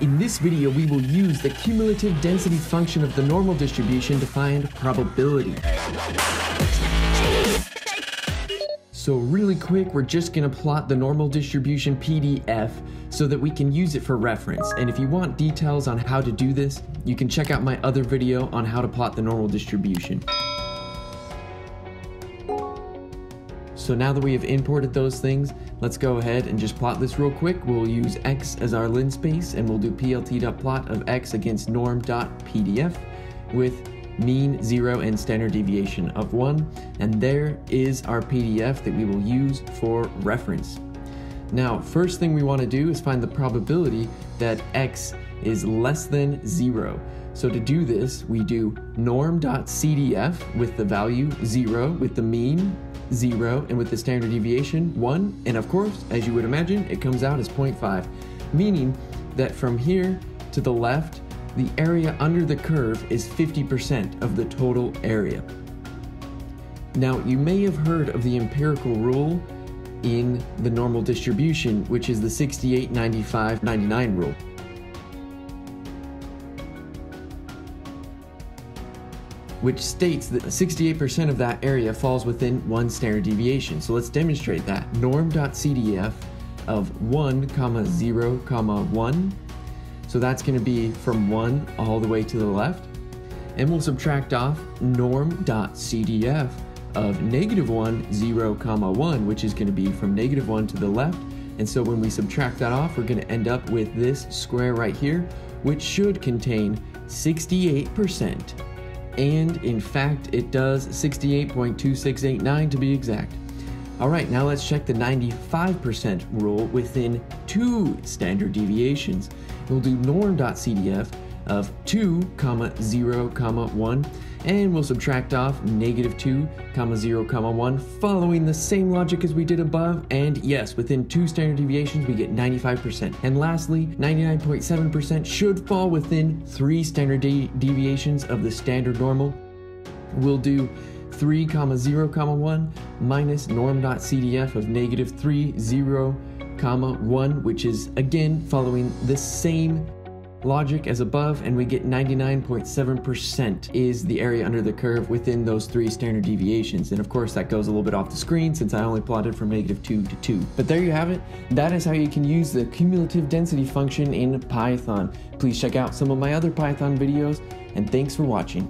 In this video, we will use the cumulative density function of the normal distribution to find probability. So really quick, we're just going to plot the normal distribution PDF so that we can use it for reference. And if you want details on how to do this, you can check out my other video on how to plot the normal distribution. So now that we have imported those things, let's go ahead and just plot this real quick. We'll use x as our linspace, and we'll do plt.plot of x against norm.pdf with mean 0 and standard deviation of 1. And there is our PDF that we will use for reference. Now, first thing we want to do is find the probability that x is less than 0. So to do this, we do norm.cdf with the value 0, with the mean 0, and with the standard deviation 1. And of course, as you would imagine, it comes out as 0.5, meaning that from here to the left, the area under the curve is 50% of the total area. Now, you may have heard of the empirical rule in the normal distribution, which is the 68, 95, 99 rule. Which states that 68% of that area falls within one standard deviation. So let's demonstrate that. Norm.cdf of 1, 0, 1. So that's going to be from 1 all the way to the left. And we'll subtract off norm.cdf of -1, 0, 1, which is going to be from -1 to the left. And so when we subtract that off, we're going to end up with this square right here, which should contain 68%. And in fact, it does 68.2689 to be exact. All right, now let's check the 95% rule within 2 standard deviations. We'll do norm.cdf of 2, 0, 1, and we'll subtract off -2, 0, 1, following the same logic as we did above. And yes, within 2 standard deviations, we get 95%. And lastly, 99.7% should fall within 3 standard deviations of the standard normal. We'll do 3, 0, 1 minus norm.cdf of -3, 0, 1, which is again following the same logic as above, and we get 99.7% is the area under the curve within those 3 standard deviations. And of course that goes a little bit off the screen since I only plotted from -2 to 2. But there you have it. That is how you can use the cumulative density function in Python. Please check out some of my other Python videos, and thanks for watching.